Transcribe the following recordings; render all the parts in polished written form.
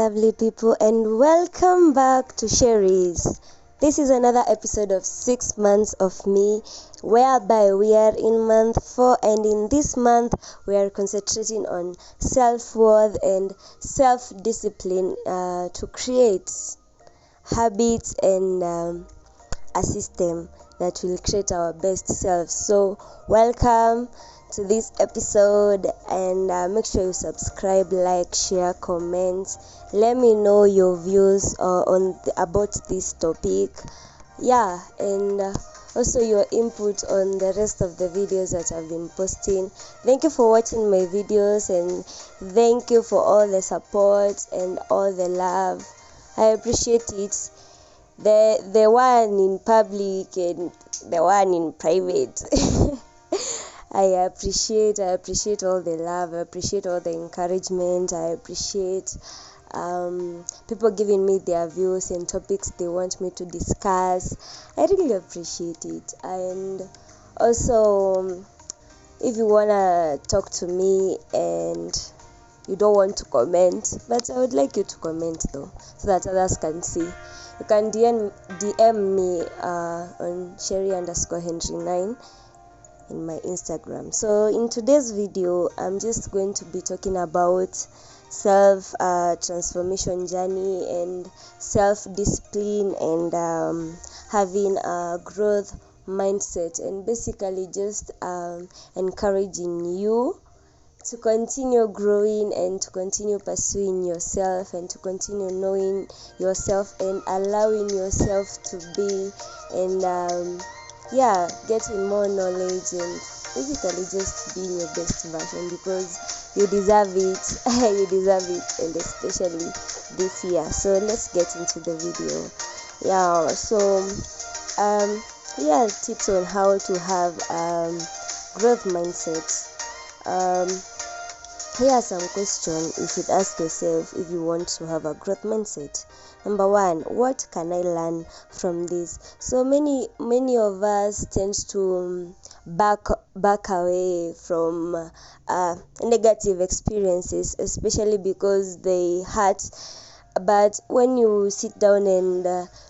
lovely people, and welcome back to Sherry's. This is another episode of 6 months of me, whereby we are in month 4, and in this month we are concentrating on self-worth and self-discipline to create habits and a system that will create our best selves. So welcome to this episode, and make sure you subscribe, like, share, comment. Let me know your views about this topic, and also your input on the rest of the videos that I've been posting. Thank you for watching my videos, and thank you for all the support and all the love. I appreciate it. The one in public and the one in private. I appreciate all the love. I appreciate all the encouragement. I appreciate people giving me their views and topics they want me to discuss. I really appreciate it. And also, if you wanna talk to me and you don't want to comment, but I would like you to comment though, so that others can see. You can DM me on Sherry_Henry9 in my Instagram. So in today's video, I'm just going to be talking about self transformation journey and self-discipline and having a growth mindset, and basically just encouraging you to continue growing and to continue pursuing yourself and to continue knowing yourself and allowing yourself to be and getting more knowledge and basically just being your best version, because you deserve it. You deserve it, and especially this year. So let's get into the video. Tips on how to have growth mindset. Here are some questions you should ask yourself if you want to have a growth mindset. Number 1, what can I learn from this? So many of us tend to back away from negative experiences, especially because they hurt. But when you sit down and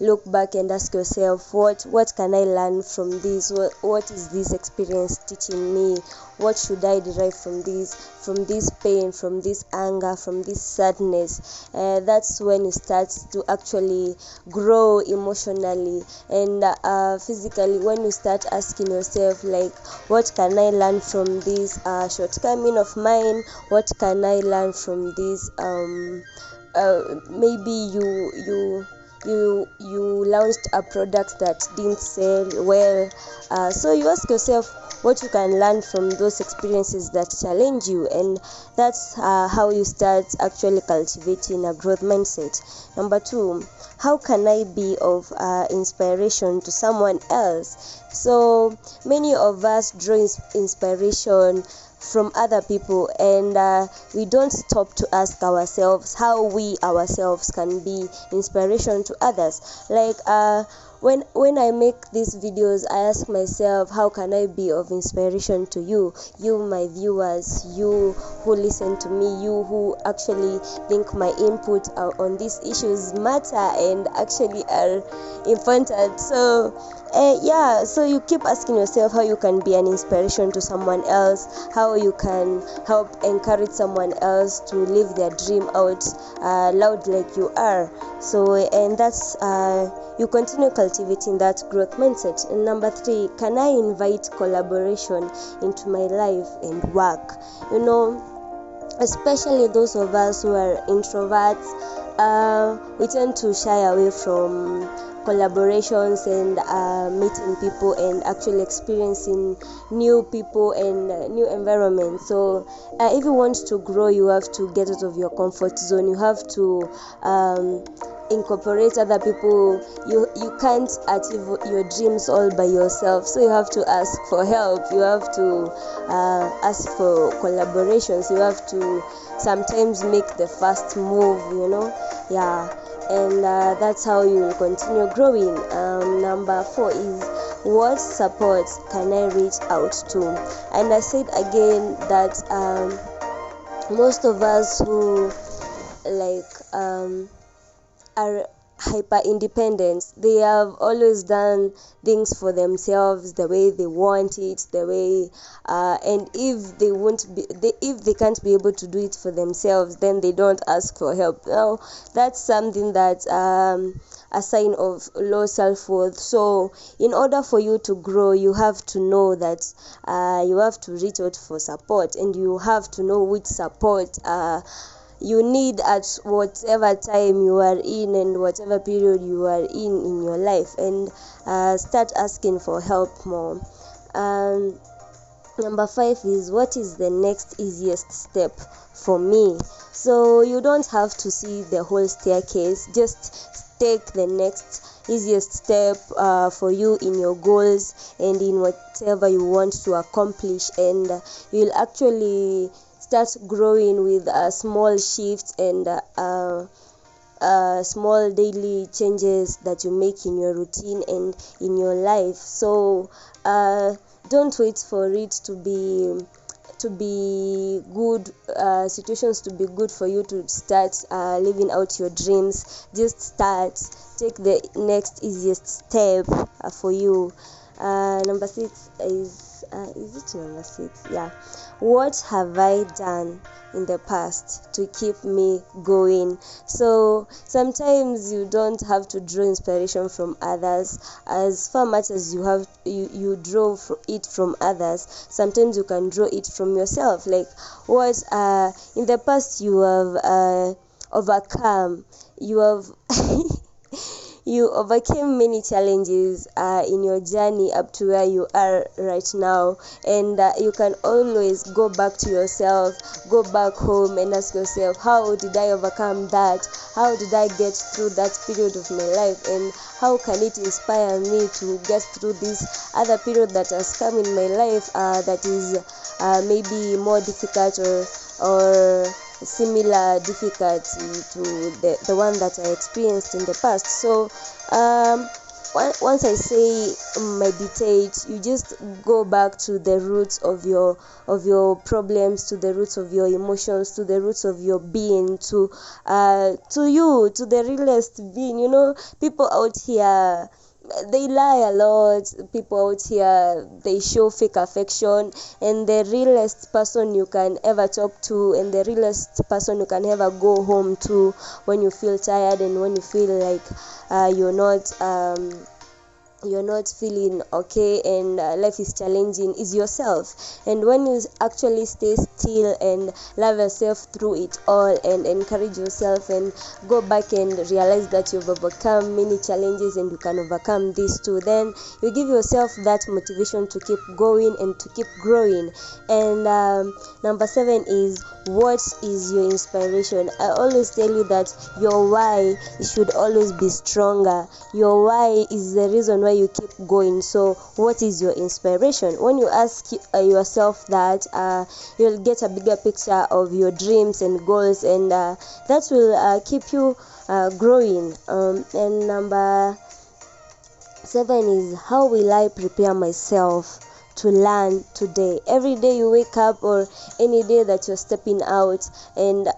look back and ask yourself, what can I learn from this? What is this experience teaching me? What should I derive from this pain, from this anger, from this sadness? That's when you start to actually grow emotionally and physically. When you start asking yourself, like, what can I learn from this shortcoming of mine? What can I learn from this? Maybe you launched a product that didn't sell well, so you ask yourself what you can learn from those experiences that challenge you, and that's how you start actually cultivating a growth mindset. Number 2, how can I be of inspiration to someone else? So many of us draw inspiration from other people, and we don't stop to ask ourselves how we ourselves can be inspiration to others. Like when I make these videos, I ask myself, how can I be of inspiration to you, my viewers, you who listen to me, you who actually think my input on these issues matter and actually are important. So you keep asking yourself how you can be an inspiration to someone else, how you can help encourage someone else to live their dream out loud like you are. So, and that's you continue cultivating that growth mindset. And number 3, can I invite collaboration into my life and work? Especially those of us who are introverts, we tend to shy away from collaborations and meeting people and actually experiencing new people and new environments. So if you want to grow, you have to get out of your comfort zone. You have to incorporate other people. You can't achieve your dreams all by yourself, so you have to ask for help. You have to ask for collaborations. You have to sometimes make the first move, and that's how you will continue growing. Number 4 is, what support can I reach out to? And I said again that most of us who are hyper independent. They have always done things for themselves the way they want it, the way and if they won't be if they can't be able to do it for themselves, then they don't ask for help. Now that's something that a sign of low self-worth. So in order for you to grow, you have to know that you have to reach out for support, and you have to know which support you need at whatever time you are in and whatever period you are in your life, and start asking for help more. Number 5 is, what is the next easiest step for me? So you don't have to see the whole staircase, just take the next easiest step for you in your goals and in whatever you want to accomplish, and you'll actually start growing with small shifts and small daily changes that you make in your routine and in your life. So don't wait for it to be good, situations to be good for you to start living out your dreams. Just start, take the next easiest step for you. Number 6 is it number 6? Yeah. What have I done in the past to keep me going? So sometimes you don't have to draw inspiration from others. As far much as you draw it from others, sometimes you can draw it from yourself. Like what in the past you have overcome. You have you overcame many challenges in your journey up to where you are right now, and you can always go back to yourself, go back home and ask yourself, how did I overcome that? How did I get through that period of my life, and how can it inspire me to get through this other period that has come in my life that is maybe more difficult or similar difficulty to the one that I experienced in the past. So once I say meditate, you just go back to the roots of your problems, to the roots of your emotions, to the roots of your being, to you, to the realest being. You know, people out here, they lie a lot. People out here, they show fake affection, and the realest person you can ever talk to, and the realest person you can ever go home to when you feel tired and when you feel like you're not feeling okay and life is challenging, is yourself. And when you actually stay still and love yourself through it all and encourage yourself and go back and realize that you've overcome many challenges and you can overcome this too, then you give yourself that motivation to keep going and to keep growing. And number 7 is, what is your inspiration? I always tell you that your why should always be stronger. Your why is the reason why you keep going. So what is your inspiration? When you ask yourself that, you'll get a bigger picture of your dreams and goals, and that will keep you growing. And number 7 is, how will I prepare myself to learn today? Every day you wake up, or any day that you're stepping out, and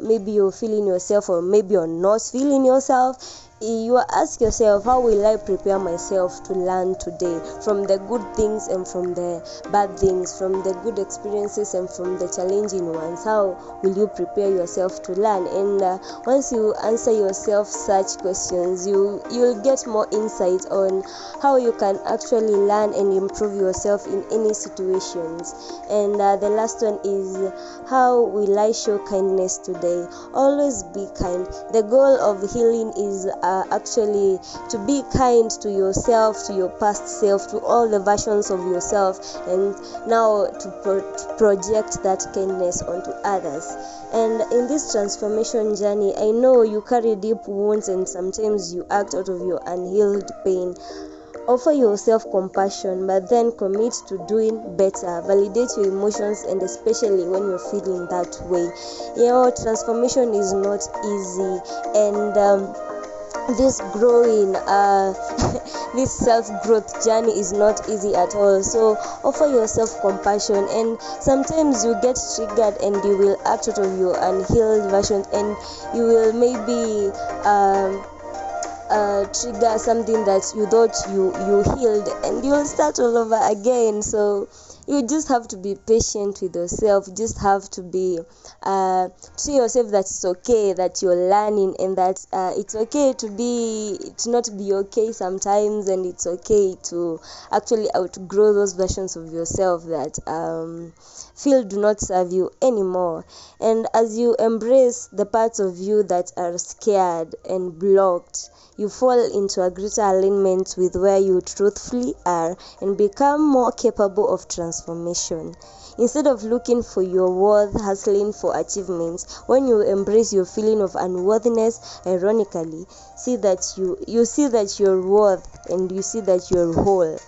maybe you're feeling yourself or maybe you're not feeling yourself, you ask yourself, how will I prepare myself to learn today, from the good things and from the bad things, from the good experiences and from the challenging ones? How will you prepare yourself to learn? And once you answer yourself such questions, you'll get more insight on how you can actually learn and improve yourself in any situations. And the last one is, how will I show kindness today? Always be kind. The goal of healing is actually to be kind to yourself, to your past self, to all the versions of yourself, and now to project that kindness onto others. And in this transformation journey, I know you carry deep wounds and sometimes you act out of your unhealed pain. Offer yourself compassion, but then commit to doing better. Validate your emotions, and especially when you're feeling that way. You know, transformation is not easy, and this growing this self-growth journey is not easy at all. So offer yourself compassion, and sometimes you get triggered and you will act out of your unhealed versions, and you will maybe trigger something that you thought you healed, and you'll start all over again. So you just have to be patient with yourself. You just have to be to yourself that it's okay, that you're learning, and that it's okay to not be okay sometimes, and it's okay to actually outgrow those versions of yourself that feel do not serve you anymore. And as you embrace the parts of you that are scared and blocked, you fall into a greater alignment with where you truthfully are and become more capable of transformation. Instead of looking for your worth, hustling for achievements, when you embrace your feeling of unworthiness, ironically, see that you see that you're worth, and you see that you're whole.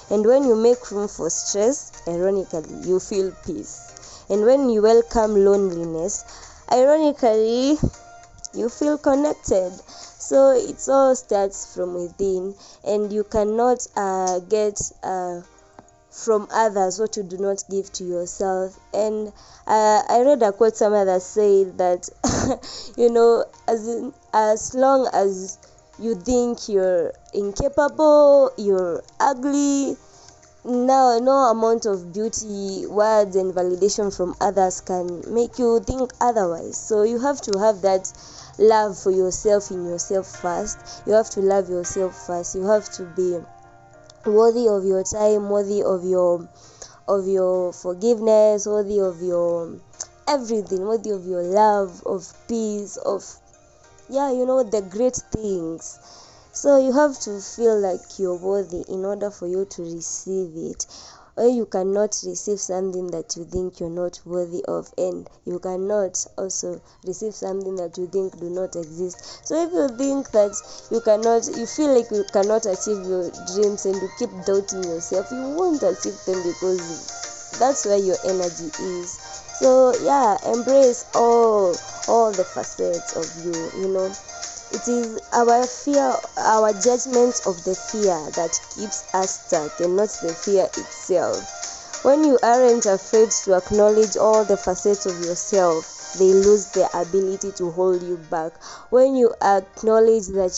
And when you make room for stress, ironically, you feel peace. And when you welcome loneliness, ironically, you feel connected. So it all starts from within, and you cannot get from others what you do not give to yourself. And I read a quote somewhere that said that as long as you think you're incapable, you're ugly, no amount of beauty, words, and validation from others can make you think otherwise. So you have to have that love for yourself in yourself first. You have to love yourself first. You have to be worthy of your time, worthy of your forgiveness, worthy of your everything, worthy of your love, of peace, of the great things. So you have to feel like you're worthy in order for you to receive it. Or you cannot receive something that you think you're not worthy of, and you cannot also receive something that you think do not exist. So if you think that you feel like you cannot achieve your dreams, and you keep doubting yourself, you won't achieve them, because that's where your energy is. So embrace all the facets of you. It is our fear, our judgment of the fear that keeps us stuck, and not the fear itself. When you aren't afraid to acknowledge all the facets of yourself, they lose their ability to hold you back. When you acknowledge that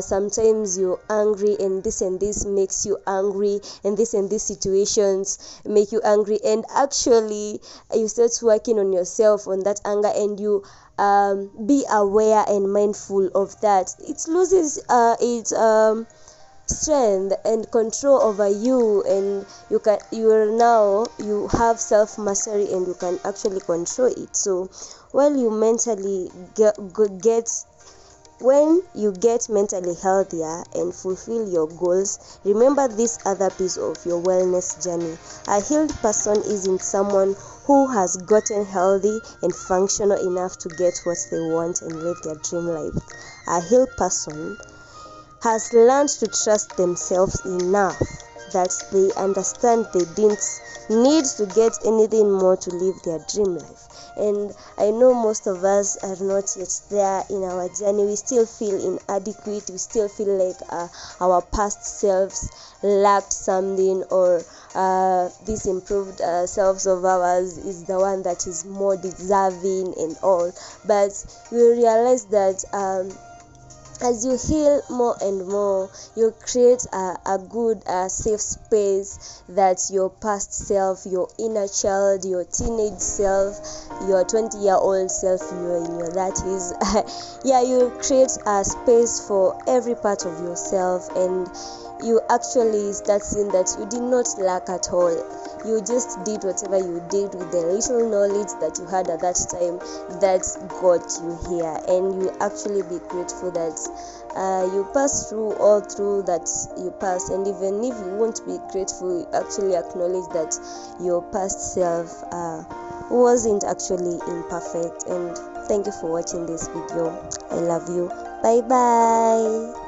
sometimes you're angry, and this makes you angry, and these situations make you angry, and actually you start working on yourself, on that anger, and you be aware and mindful of that, it loses its strength and control over you, and you have self mastery, and you can actually control it. So when you get mentally healthier and fulfill your goals, remember this other piece of your wellness journey. A healed person isn't someone who has gotten healthy and functional enough to get what they want and live their dream life. A healed person has learned to trust themselves enough that they understand they didn't need to get anything more to live their dream life. And I know most of us are not yet there in our journey. We still feel inadequate. We still feel like our past selves lacked something, or this improved selves of ours is the one that is more deserving and all. But we realize that as you heal more and more, you create a good safe space that your past self, your inner child, your teenage self, your 20-year-old self, you're in your 30s, you create a space for every part of yourself, and you actually start seeing that you did not lack at all. You just did whatever you did with the little knowledge that you had at that time that got you here, and you actually be grateful that you passed through all through that you passed. And even if you won't be grateful, you actually acknowledge that your past self wasn't actually imperfect. And thank you for watching this video. I love you. Bye bye.